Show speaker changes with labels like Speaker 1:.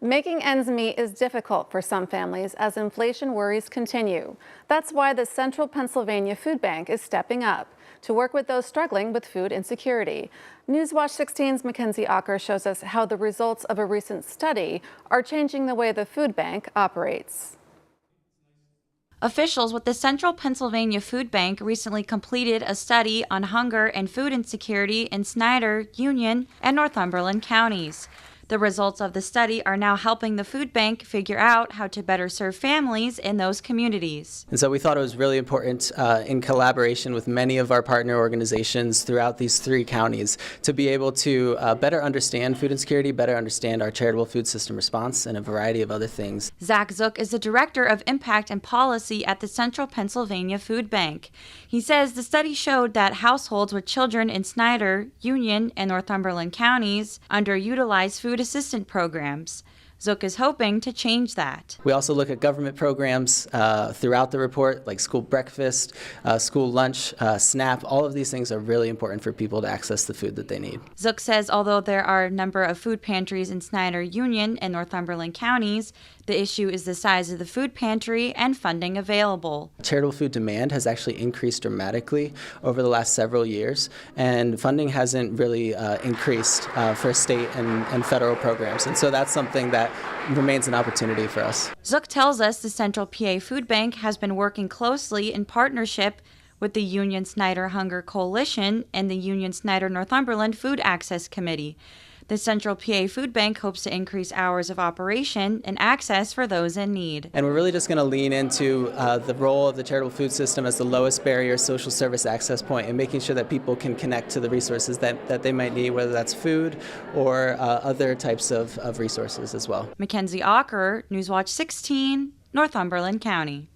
Speaker 1: Making ends meet is difficult for some families as inflation worries continue. That's why the Central Pennsylvania Food Bank is stepping up to work with those struggling with food insecurity. Newswatch 16's Mackenzie Aucker shows us how the results of a recent study are changing the way the food bank operates.
Speaker 2: Officials with the Central Pennsylvania Food Bank recently completed a study on hunger and food insecurity in Snyder, Union, and Northumberland counties. The results of the study are now helping the food bank figure out how to better serve families in those communities.
Speaker 3: And so we thought it was really important in collaboration with many of our partner organizations throughout these 3 counties to be able to better understand food insecurity, better understand our charitable food system response, and a variety of other things.
Speaker 2: Zach Zook is the Director of Impact and Policy at the Central Pennsylvania Food Bank. He says the study showed that households with children in Snyder, Union, and Northumberland counties underutilize food assistance programs. Zook is hoping to change that.
Speaker 3: We also look at government programs throughout the report, like school breakfast, school lunch, SNAP. All of these things are really important for people to access the food that they need.
Speaker 2: Zook says although there are a number of food pantries in Snyder, Union, and Northumberland counties, the issue is the size of the food pantry and funding available.
Speaker 3: Charitable food demand has actually increased dramatically over the last several years, and funding hasn't really increased for state and federal programs. And so that's something that remains an opportunity for us.
Speaker 2: Zook tells us the Central PA Food Bank has been working closely in partnership with the Union Snyder Hunger Coalition and the Union Snyder Northumberland Food Access Committee. The Central PA Food Bank hopes to increase hours of operation and access for those in need.
Speaker 3: And we're really just going to lean into the role of the charitable food system as the lowest barrier social service access point and making sure that people can connect to the resources that they might need, whether that's food or other types of resources as well.
Speaker 2: Mackenzie Aucker, Newswatch 16, Northumberland County.